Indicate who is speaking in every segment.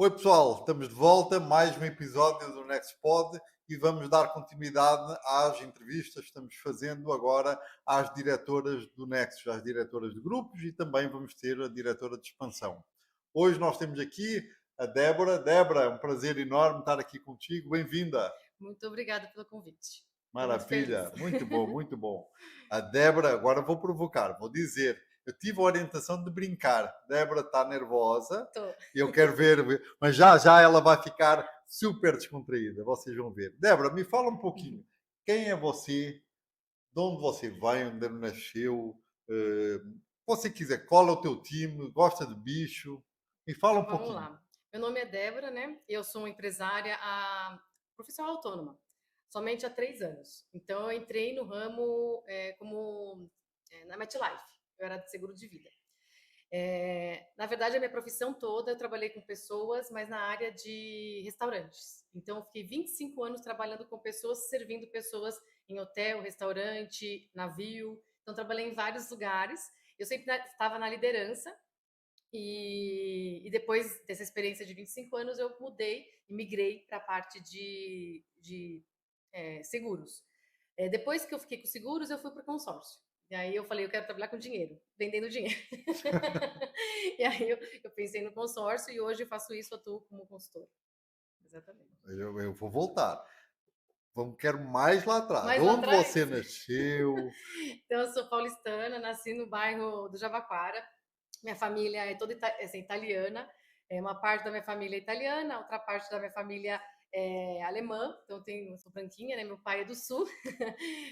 Speaker 1: Oi pessoal, estamos de volta, mais um episódio do Nextpod e vamos dar continuidade às entrevistas que estamos fazendo agora às diretoras do Nexus, às diretoras de grupos e também vamos ter a diretora de expansão. Hoje nós temos aqui a Débora. Débora, é um prazer enorme estar aqui contigo, bem-vinda.
Speaker 2: Muito obrigada pelo convite. Estou muito feliz.
Speaker 1: Maravilha, muito bom, muito bom. A Débora, agora vou provocar, vou dizer, eu tive a orientação de brincar. Débora está nervosa,
Speaker 2: Tô.
Speaker 1: eu quero ver, mas já já ela vai ficar super descontraída, vocês vão ver. Débora, me fala um pouquinho, quem é você, de onde você vem, onde nasceu, você quiser, qual é o teu time, gosta de bicho, me fala
Speaker 2: Então
Speaker 1: um
Speaker 2: vamos
Speaker 1: pouquinho.
Speaker 2: lá. Meu nome é Débora, né? Eu sou uma empresária, profissional autônoma, somente há 3 anos. Então eu entrei no ramo na MetLife. Eu era de seguro de vida. Na verdade, a minha profissão toda, eu trabalhei com pessoas, mas na área de restaurantes. Então, eu fiquei 25 anos trabalhando com pessoas, servindo pessoas em hotel, restaurante, navio. Então, trabalhei em vários lugares. Eu sempre estava na liderança. E depois dessa experiência de 25 anos, eu mudei e migrei para a parte de seguros. Depois que eu fiquei com seguros, eu fui para o consórcio. E aí eu falei, eu quero trabalhar com dinheiro, vendendo dinheiro. E aí eu pensei no consórcio e hoje eu faço isso, atuo como consultora. Exatamente.
Speaker 1: Eu vou voltar. Quero mais lá atrás.
Speaker 2: Mais lá
Speaker 1: Onde
Speaker 2: atrás,
Speaker 1: você nasceu?
Speaker 2: então eu sou paulistana, nasci no bairro do Jabaquara. Minha família é toda assim, italiana. Uma parte da minha família é italiana, outra parte da minha família é alemã. Então eu sou branquinha, né? Meu pai é do sul,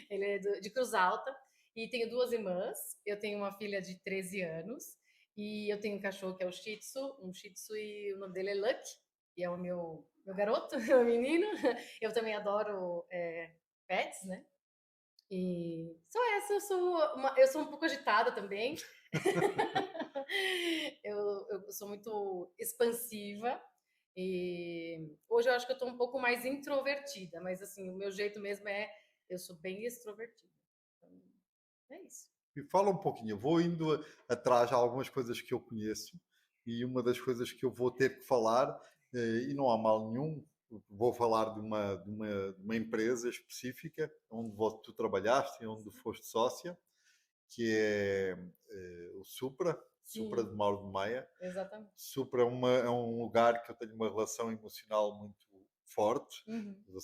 Speaker 2: ele é de Cruz Alta. E tenho duas irmãs. Eu tenho uma filha de 13 anos e eu tenho um cachorro que é o Shih Tzu, um Shih Tzu, e o nome dele é Luck, e é o meu garoto, meu menino. Eu também adoro pets, né? E só essa, eu sou um pouco agitada também. Eu sou muito expansiva e hoje eu acho que eu estou um pouco mais introvertida, mas assim, o meu jeito mesmo eu sou bem extrovertida. Então, é isso.
Speaker 1: Me fala um pouquinho. Eu vou indo atrás de algumas coisas que eu conheço e uma das coisas que eu vou ter que falar, e não há mal nenhum, vou falar de uma empresa específica onde tu trabalhaste e onde foste sócia, que é o Supra, Supra
Speaker 2: Sim,
Speaker 1: de Mauro de Maia.
Speaker 2: exatamente.
Speaker 1: Supra é um lugar que eu tenho uma relação emocional muito forte.
Speaker 2: Uhum.
Speaker 1: Eu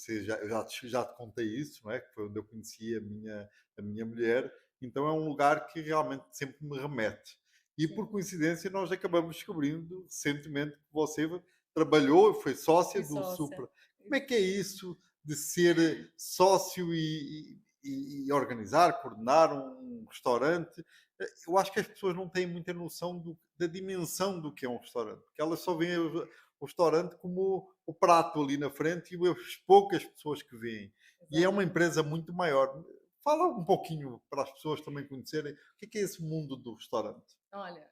Speaker 1: já te contei isso, não é? Que foi onde eu conheci a minha mulher. Então é um lugar que realmente sempre me remete. E por
Speaker 2: Sim,
Speaker 1: coincidência nós acabamos descobrindo recentemente que você trabalhou e foi sócia
Speaker 2: fui
Speaker 1: do
Speaker 2: sócia.
Speaker 1: Supra. Como é que é isso de ser sócio e organizar, coordenar um restaurante? Eu acho que as pessoas não têm muita noção da dimensão do que é um restaurante, porque elas só veem o restaurante como o prato ali na frente e as poucas pessoas que veem. E é uma
Speaker 2: Exatamente.
Speaker 1: empresa muito maior. Fala um pouquinho para as pessoas também conhecerem o que é esse mundo do restaurante.
Speaker 2: Olha,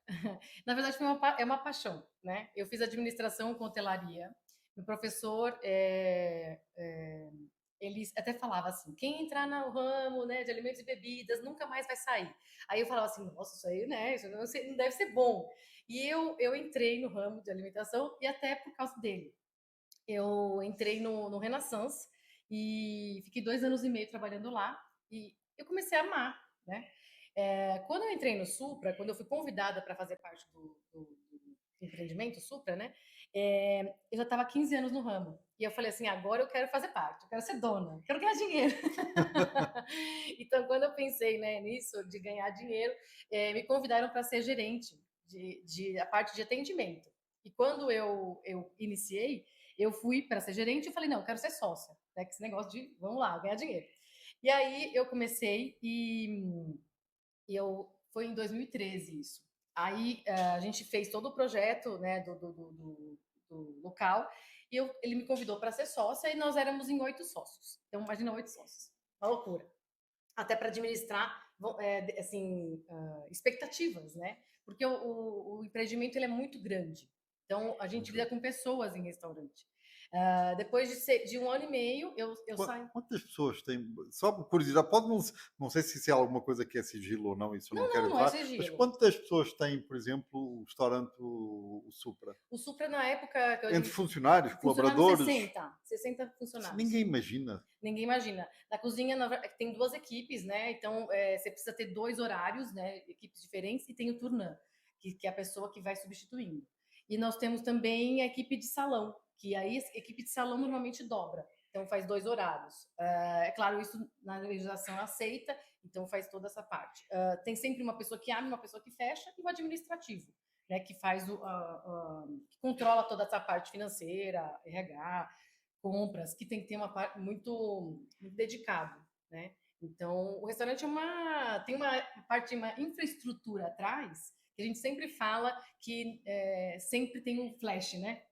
Speaker 2: na verdade é uma paixão, né? Eu fiz administração com hotelaria. Meu professor, ele até falava assim: quem entrar no ramo, né, de alimentos e bebidas nunca mais vai sair. Aí eu falava assim: nossa, isso aí, né, isso não deve ser bom. E eu entrei no ramo de alimentação e até por causa dele. Eu entrei no Renaissance e fiquei 2 anos e meio trabalhando lá e eu comecei a amar, né? Quando eu entrei no Supra, quando eu fui convidada para fazer parte do empreendimento Supra, né? Eu já estava há 15 anos no ramo. E eu falei assim, agora eu quero fazer parte, eu quero ser dona, eu quero ganhar dinheiro. Então, quando eu pensei, né, nisso, de ganhar dinheiro, me convidaram para ser gerente a parte de atendimento. E quando eu iniciei, eu fui para ser gerente e falei, não, eu quero ser sócia, né? Que esse negócio de, vamos lá, ganhar dinheiro. E aí eu comecei foi em 2013 isso. Aí a gente fez todo o projeto, né, do local e ele me convidou para ser sócia e nós éramos em 8 sócios. Então imagina 8 sócios, uma loucura. Até para administrar assim expectativas, né? Porque o empreendimento ele é muito grande. Então a gente
Speaker 1: Muito
Speaker 2: lida
Speaker 1: bem.
Speaker 2: com pessoas em restaurante. Depois de 1 ano e meio, eu saio.
Speaker 1: Quantas pessoas têm, só por curiosidade, pode não, não sei se isso é alguma coisa que é sigilo ou não, isso eu não
Speaker 2: Não,
Speaker 1: quero
Speaker 2: não, não é
Speaker 1: entrar, mas
Speaker 2: sigilo.
Speaker 1: quantas pessoas têm, por exemplo, o restaurante o Supra?
Speaker 2: O Supra, na época que eu
Speaker 1: Entre funcionários,
Speaker 2: funcionários
Speaker 1: colaboradores,
Speaker 2: 60 funcionários.
Speaker 1: ninguém imagina.
Speaker 2: Ninguém imagina. Na cozinha, tem 2 equipes, né, então, você precisa ter 2 horários, né, equipes diferentes, e tem o turnã, que é a pessoa que vai substituindo. E nós temos também a equipe de salão, que aí a equipe de salão normalmente dobra, então faz 2 horários. É claro, isso na legislação aceita, então faz toda essa parte. Tem sempre uma pessoa que abre, uma pessoa que fecha e o administrativo, né, que faz que controla toda essa parte financeira, RH, compras, que tem que ter uma parte muito dedicado, né? Então, o restaurante tem uma parte, uma infraestrutura atrás, que a gente sempre fala que sempre tem um flash, né?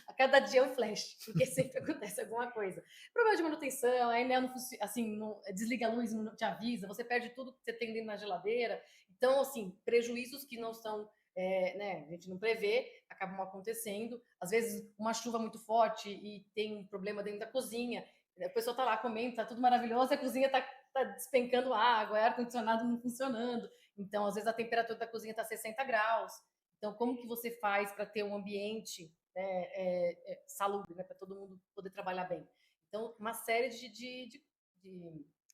Speaker 2: A cada dia é um flash, porque sempre acontece alguma coisa. Problema de manutenção, a Enel não, assim, não, desliga a luz, não te avisa, você perde tudo que você tem dentro na geladeira. Então, assim, prejuízos que não são, né, a gente não prevê, acabam acontecendo. Às vezes, uma chuva muito forte e tem um problema dentro da cozinha. A pessoa está lá comendo, tá tudo maravilhoso, a cozinha tá despencando água, o ar-condicionado não funcionando. Então, às vezes, a temperatura da cozinha está 60 graus. Então, como que você faz para ter um ambiente, né, salubre, né, para todo mundo poder trabalhar bem? Então, uma série de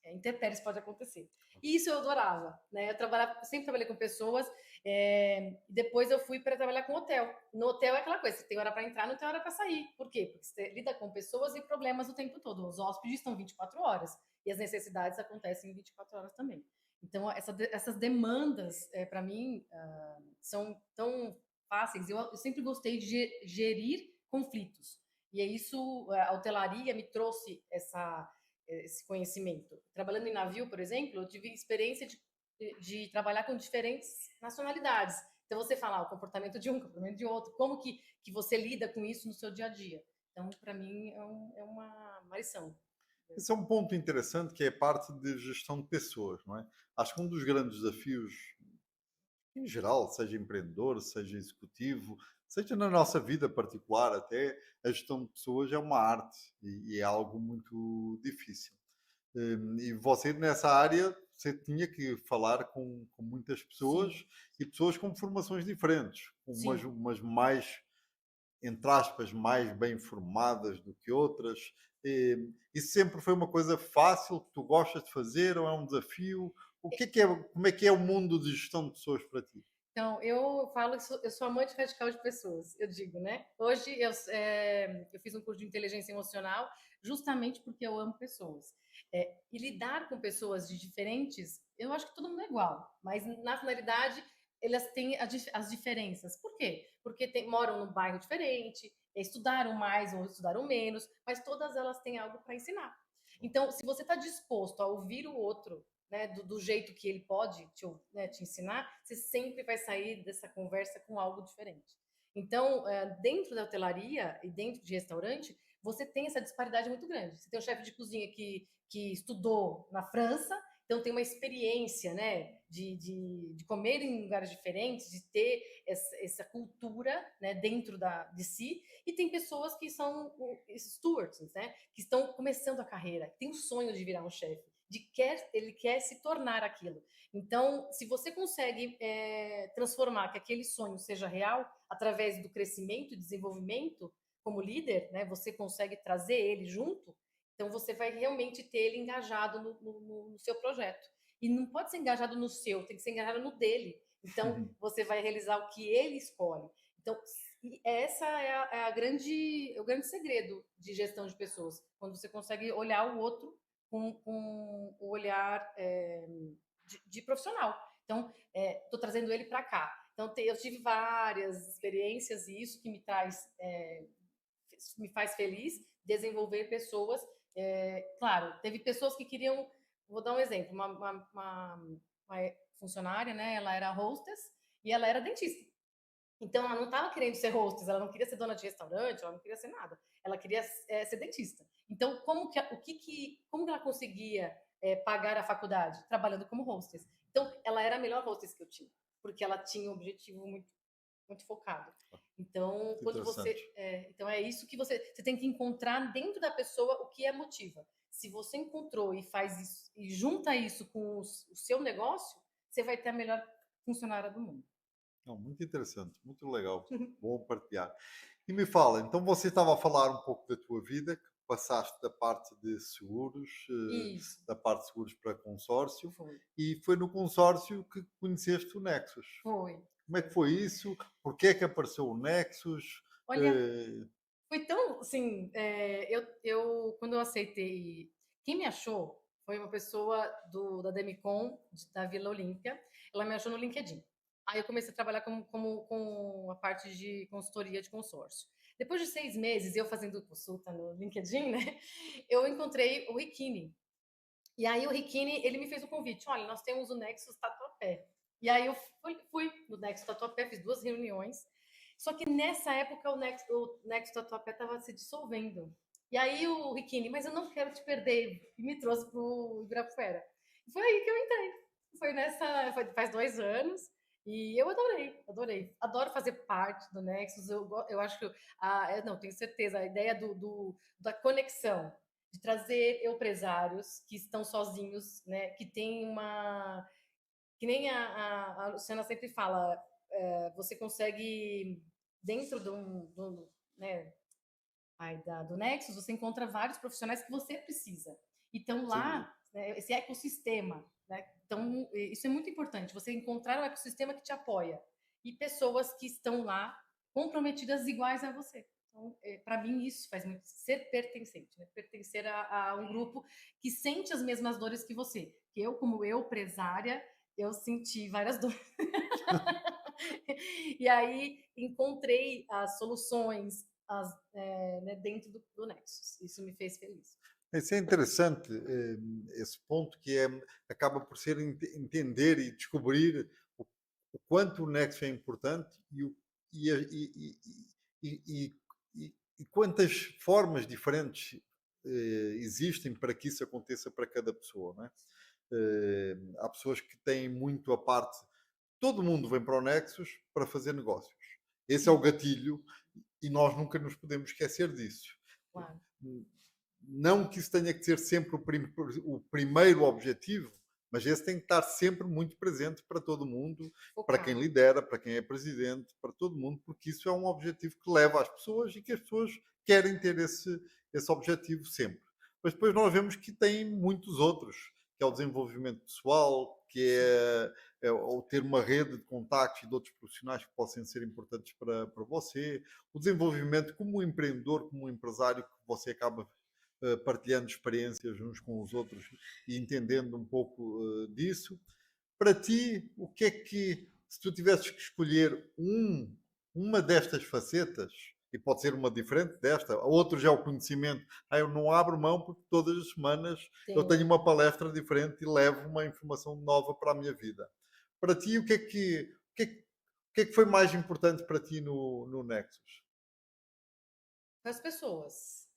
Speaker 2: intempéries pode acontecer. E isso eu adorava, né? Sempre trabalhei com pessoas. Depois eu fui para trabalhar com hotel. No hotel é aquela coisa, você tem hora para entrar, não tem hora para sair. Por quê? Porque você lida com pessoas e problemas o tempo todo. Os hóspedes estão 24 horas e as necessidades acontecem 24 horas também. Então, essas demandas, para mim, são tão fáceis. Eu sempre gostei de gerir conflitos. E é isso, a hotelaria me trouxe esse conhecimento. Trabalhando em navio, por exemplo, eu tive experiência de trabalhar com diferentes nacionalidades. Então, você fala o comportamento de um, o comportamento de outro, como que você lida com isso no seu dia a dia. Então, para mim, é uma lição.
Speaker 1: Esse é um ponto interessante que é a parte de gestão de pessoas, não é? Acho que um dos grandes desafios, em geral, seja empreendedor, seja executivo, seja na nossa vida particular até, a gestão de pessoas é uma arte e é algo muito difícil. E você nessa área, você tinha que falar com muitas pessoas
Speaker 2: Sim,
Speaker 1: e pessoas com formações diferentes,
Speaker 2: sim.
Speaker 1: umas mais, entre aspas, mais bem formadas do que outras. Isso sempre foi uma coisa fácil que tu gostas de fazer ou é um desafio? Como é que é o mundo de gestão de pessoas para ti?
Speaker 2: Então, eu falo que eu sou amante radical de pessoas, eu digo, né? Hoje eu fiz um curso de inteligência emocional justamente porque eu amo pessoas. E lidar com pessoas de diferentes, eu acho que todo mundo é igual, mas na finalidade elas têm as diferenças. Por quê? Porque moram num bairro diferente, estudaram mais ou estudaram menos, mas todas elas têm algo para ensinar. Então, se você está disposto a ouvir o outro, né, do jeito que ele pode te ensinar, você sempre vai sair dessa conversa com algo diferente. Então, dentro da hotelaria e dentro de restaurante, você tem essa disparidade muito grande. Você tem um chefe de cozinha que estudou na França, então tem uma experiência, né, de comer em lugares diferentes, de ter essa cultura, né, dentro de si, e tem pessoas que são stewards, né, que estão começando a carreira, que tem o sonho de virar um chefe, ele quer se tornar aquilo. Então, se você consegue transformar que aquele sonho seja real através do crescimento e desenvolvimento como líder, né, você consegue trazer ele junto, então você vai realmente ter ele engajado no seu projeto. E não pode ser engajado no seu, tem que ser engajado no dele. Então, você vai realizar o que ele escolhe. Então, essa é o grande segredo de gestão de pessoas, quando você consegue olhar o outro com o olhar de profissional. Então, estou trazendo ele para cá. Então, eu tive várias experiências e isso que me faz feliz, desenvolver pessoas. Claro, teve pessoas que queriam, vou dar um exemplo, uma funcionária, né? Ela era hostess e ela era dentista. Então, ela não estava querendo ser hostess, ela não queria ser dona de restaurante, ela não queria ser nada. Ela queria ser dentista. Então, como que ela conseguia pagar a faculdade? Trabalhando como hostess. Então, ela era a melhor hostess que eu tinha, porque ela tinha um objetivo muito muito focado. Então,
Speaker 1: Muito
Speaker 2: quando você,
Speaker 1: interessante.
Speaker 2: então é isso que você tem que encontrar dentro da pessoa o que a motiva. Se você encontrou e faz isso e junta isso com o seu negócio, você vai ter a melhor funcionária do mundo.
Speaker 1: Não, muito interessante, muito legal. Bom partilhar. E me fala, então você estava a falar um pouco da tua vida, que passaste da parte de seguros,
Speaker 2: Isso,
Speaker 1: da parte de seguros para consórcio,
Speaker 2: foi.
Speaker 1: e foi no consórcio que conheceste o Nexus.
Speaker 2: Foi,
Speaker 1: Como é que
Speaker 2: foi.
Speaker 1: foi isso? Porquê é que apareceu o Nexus?
Speaker 2: Olha,
Speaker 1: Eh,
Speaker 2: foi tão assim, eu quando eu aceitei, quem me achou foi uma pessoa da Demicon, da Vila Olímpia. Ela me achou no LinkedIn. Aí eu comecei a trabalhar com a parte de consultoria de consórcio. Depois de 6 meses, eu fazendo consulta no LinkedIn, né? Eu encontrei o Riquini. E aí o Riquini, ele me fez um convite. Olha, nós temos o Nexus Tatuapé. E aí eu fui no Nexus Tatuapé, fiz 2 reuniões. Só que nessa época o Nexus Tatuapé estava se dissolvendo. E aí o Riquini, mas eu não quero te perder. E me trouxe para o Ibirapuera. E foi aí que eu entrei. Faz 2 anos. E eu adorei, adorei. Adoro fazer parte do Nexus. Eu acho que, eu não, tenho certeza, a ideia da conexão, de trazer empresários que estão sozinhos, né, que tem uma, que nem a Luciana sempre fala, você consegue dentro né, do Nexus, você encontra vários profissionais que você precisa. Então
Speaker 1: sem dúvida.
Speaker 2: lá, né, esse ecossistema, né, então isso é muito importante, você encontrar um ecossistema que te apoia e pessoas que estão lá comprometidas iguais a você. Então, para mim, isso faz muito ser pertencente, né? Pertencer a um grupo que sente as mesmas dores que você. Que eu, como eu, empresária, eu senti várias dores. E aí encontrei as soluções, né, dentro do Nexus. Isso me fez feliz.
Speaker 1: Isso é interessante, esse ponto que é, acaba por ser entender e descobrir o, o quanto o Nexus é importante e, a- e, e, e, e quantas formas diferentes existem para que isso aconteça para cada pessoa. Não é? Há pessoas que têm muito a parte. Todo mundo vem para o Nexus para fazer negócios. Esse é o
Speaker 2: Sim,
Speaker 1: gatilho e nós nunca nos podemos esquecer disso.
Speaker 2: claro.
Speaker 1: Não que isso tenha que ser sempre o primeiro objetivo, mas esse tem que estar sempre muito presente para todo mundo, para quem
Speaker 2: Focado.
Speaker 1: lidera, para quem é presidente, para todo mundo, porque isso é um objetivo que leva às pessoas e que as pessoas querem ter esse objetivo sempre. Mas depois nós vemos que tem muitos outros, que é o desenvolvimento pessoal, que
Speaker 2: Sim,
Speaker 1: é ou ter uma rede de contactos e de outros profissionais que possam ser importantes para você, o desenvolvimento como empreendedor, como empresário, que você acaba partilhando experiências uns com os outros e entendendo um pouco disso. Para ti, o que é que, se tu tivesses que escolher uma destas facetas, e pode ser uma diferente desta, a outra já é o conhecimento, eu não abro mão porque todas as semanas eu tenho
Speaker 2: tenho.
Speaker 1: uma palestra diferente e levo uma informação nova para a minha vida. Para ti, o que é que foi mais importante para ti no Nexus?
Speaker 2: As pessoas.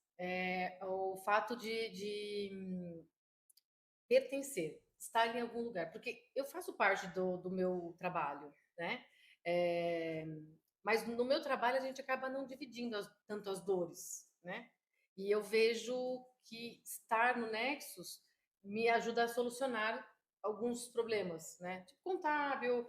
Speaker 2: O fato de pertencer, estar em algum lugar. Porque eu faço parte do meu trabalho, né? É, mas no meu trabalho a gente acaba não dividindo tanto as dores, né? E eu vejo que estar no Nexus me ajuda a solucionar alguns problemas, né? Tipo contábil,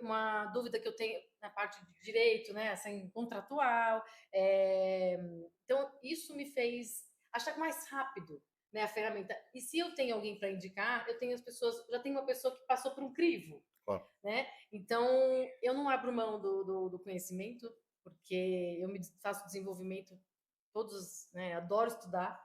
Speaker 2: uma dúvida que eu tenho na parte de direito, né? Assim, contratual. é, então, isso me fez achar mais rápido, né, a ferramenta. E se eu tenho alguém para indicar, eu tenho as pessoas, já tenho uma pessoa que passou por um crivo,
Speaker 1: Claro.
Speaker 2: né? Então, eu não abro mão do conhecimento, porque eu me faço desenvolvimento todos, né? Adoro estudar,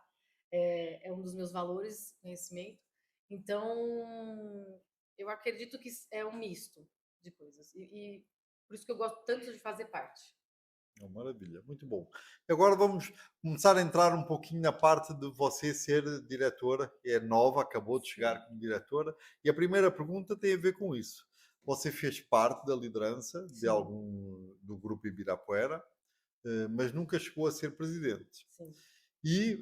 Speaker 2: é um dos meus valores, conhecimento. Então, eu acredito que é um misto de coisas. E por isso que eu gosto tanto de fazer parte.
Speaker 1: Oh, maravilha, muito bom. Agora vamos começar a entrar um pouquinho na parte de você ser diretora, é nova, acabou de
Speaker 2: Sim,
Speaker 1: chegar como diretora, e a primeira pergunta tem a ver com isso. Você fez parte da liderança de
Speaker 2: sim,
Speaker 1: algum do grupo Ibirapuera, mas nunca chegou a ser presidente.
Speaker 2: sim.
Speaker 1: E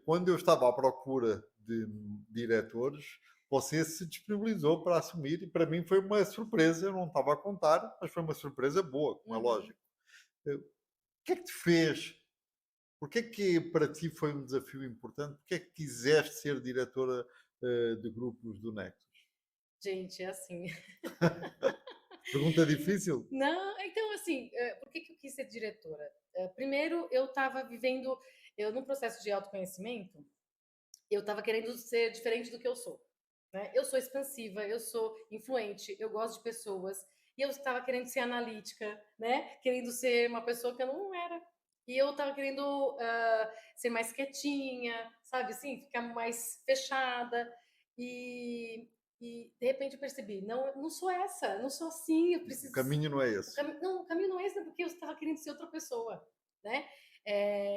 Speaker 1: quando eu estava à procura de diretores, você se disponibilizou para assumir e para mim foi uma surpresa, eu não estava a contar, mas foi uma surpresa boa, como é
Speaker 2: Uhum.
Speaker 1: lógico. O que é que te fez? Porque é que para ti foi um desafio importante? Porque é que quiseste ser diretora de grupos do Nexus?
Speaker 2: Gente, é assim.
Speaker 1: Pergunta difícil?
Speaker 2: Não, então assim, por que que eu quis ser diretora? Primeiro eu estava vivendo eu num processo de autoconhecimento, eu estava querendo ser diferente do que eu sou, né. Eu sou expansiva, eu sou influente, eu gosto de pessoas, e eu estava querendo ser analítica, né, querendo ser uma pessoa que eu não era. E eu estava querendo, ser mais quietinha, sabe assim, ficar mais fechada, e de repente eu percebi: "Não, eu não sou essa, eu não sou assim, eu
Speaker 1: O
Speaker 2: preciso
Speaker 1: caminho não é esse.
Speaker 2: o caminho não é esse, porque eu estava querendo ser outra pessoa, né?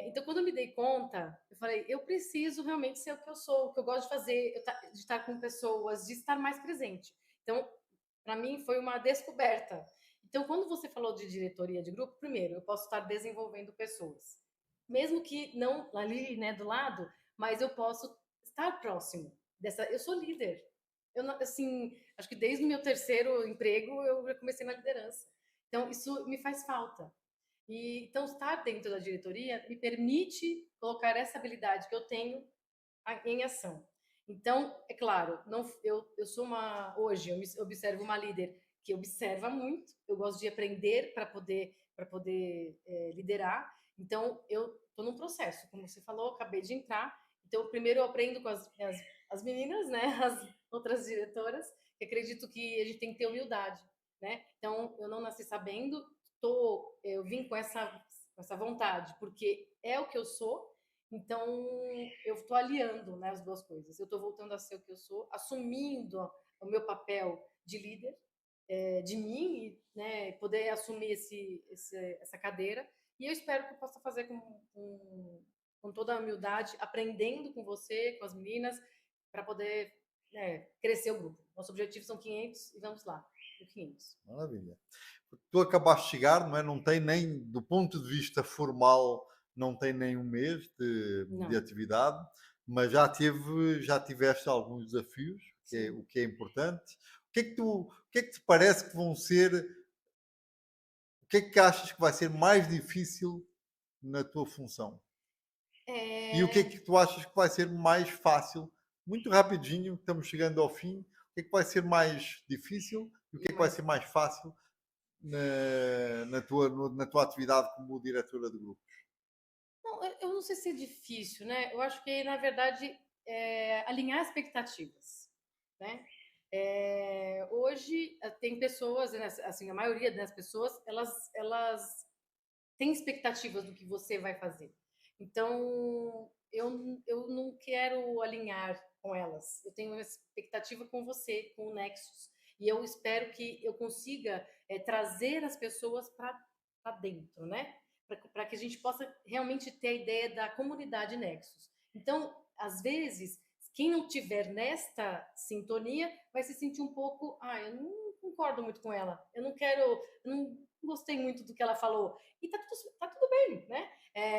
Speaker 2: Então, quando eu me dei conta, eu falei, eu preciso realmente ser o que eu sou, o que eu gosto de fazer, de estar com pessoas, de estar mais presente. Então, para mim, foi uma descoberta. Então, quando você falou de diretoria de grupo, primeiro, eu posso estar desenvolvendo pessoas, mesmo que não ali, né, do lado, mas eu posso estar próximo dessa. Eu sou líder. Eu, assim, acho que desde o meu terceiro emprego eu já comecei na liderança. Então, isso me faz falta. E, então, estar dentro da diretoria me permite colocar essa habilidade que eu tenho em ação. Então, é claro, não, eu sou uma. Hoje, eu me observo uma líder que observa muito, eu gosto de aprender para poder liderar. Então, eu estou num processo, como você falou, acabei de entrar. Então, primeiro eu aprendo com as meninas, né, as outras diretoras, que acredito que a gente tem que ter humildade, né? Então, eu não nasci sabendo, eu vim com essa vontade, porque é o que eu sou, então eu estou aliando, né, as duas coisas. Eu estou voltando a ser o que eu sou, assumindo o meu papel de líder, de mim, e, né, poder assumir essa cadeira. E eu espero que eu possa fazer com toda a humildade, aprendendo com você, com as meninas, para poder, né, crescer o grupo. Nosso objetivo são 500 e vamos lá, no 500.
Speaker 1: Maravilha. Tu acabaste de chegar, não é? Não tem nem, do ponto de vista formal, não tem nem um mês de
Speaker 2: Não,
Speaker 1: atividade, mas já tiveste alguns desafios,
Speaker 2: sim.
Speaker 1: o que é importante. O que é que te parece que vão ser, o que é que achas que vai ser mais difícil na tua função? E o que é
Speaker 2: É,
Speaker 1: que tu achas que vai ser mais fácil? Muito rapidinho, estamos chegando ao fim. O que é que vai ser mais difícil e o
Speaker 2: e
Speaker 1: que é que vai
Speaker 2: mais
Speaker 1: ser mais fácil na tua atividade como diretora de grupo?
Speaker 2: Não, eu não sei se é difícil, né? Eu acho que, na verdade, alinhar expectativas, né? Hoje, tem pessoas, né, assim, a maioria das pessoas, elas têm expectativas do que você vai fazer. Então, eu não quero alinhar com elas. Eu tenho uma expectativa com você, com o Nexus. E eu espero que eu consiga trazer as pessoas para dentro, né? Para que a gente possa realmente ter a ideia da comunidade Nexus. Então, às vezes, quem não tiver nesta sintonia vai se sentir um pouco, eu não concordo muito com ela, eu não quero, eu não gostei muito do que ela falou. E tá tudo bem, né?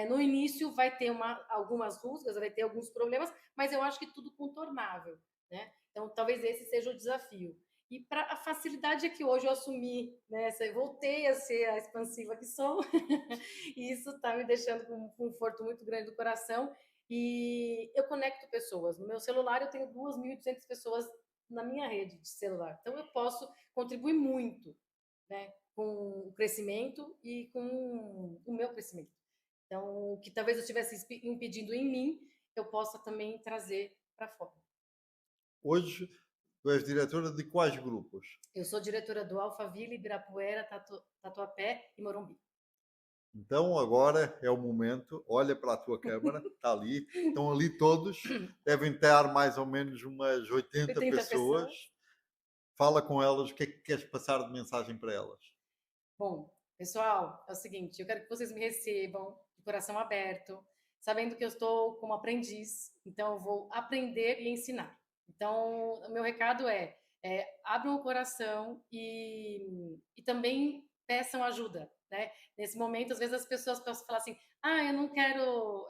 Speaker 2: No início vai ter algumas rusgas, vai ter alguns problemas, mas eu acho que tudo contornável, né? Então, talvez esse seja o desafio. E para a facilidade é que hoje eu assumi, né? Voltei a ser a expansiva que sou, e isso está me deixando com um conforto muito grande do coração. E eu conecto pessoas. No meu celular eu tenho 2.800 pessoas na minha rede de celular. Então eu posso contribuir muito, né, com o crescimento e com o meu crescimento. Então, o que talvez eu estivesse impedindo em mim, eu possa também trazer para fora.
Speaker 1: Hoje, tu és diretora de quais grupos?
Speaker 2: Eu sou diretora do Alphaville, Ibirapuera, Tatuapé e Morumbi.
Speaker 1: Então, agora é o momento. Olha para a tua câmara, está ali. Estão ali todos. Devem estar mais ou menos umas 80
Speaker 2: 80
Speaker 1: pessoas.
Speaker 2: pessoas.
Speaker 1: Fala com elas. O que é que queres passar de mensagem para elas?
Speaker 2: Bom, pessoal, é o seguinte, eu quero que vocês me recebam de coração aberto, sabendo que eu estou como aprendiz, então eu vou aprender e ensinar. Então, o meu recado abram o coração e também peçam ajuda, né? Nesse momento, às vezes as pessoas possam falar assim, eu não quero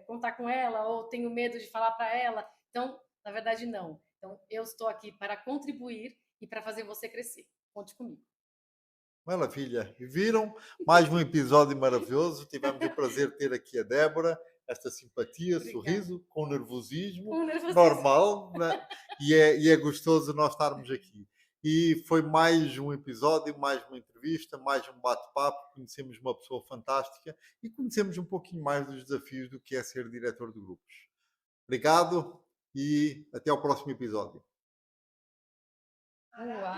Speaker 2: contar com ela, ou tenho medo de falar para ela. Então, Na verdade, não. Então, eu estou aqui para contribuir e para fazer você crescer. Conte comigo.
Speaker 1: Maravilha. E viram? Mais um episódio maravilhoso. Tivemos o prazer de ter aqui a Débora, esta simpatia,
Speaker 2: Obrigada.
Speaker 1: sorriso, com nervosismo,
Speaker 2: Com nervosismo.
Speaker 1: normal, né? E é gostoso nós estarmos aqui. E foi mais um episódio, mais uma entrevista, mais um bate-papo. Conhecemos uma pessoa fantástica e conhecemos um pouquinho mais dos desafios do que é ser diretor de grupos. Obrigado e até ao próximo episódio.
Speaker 2: Uau.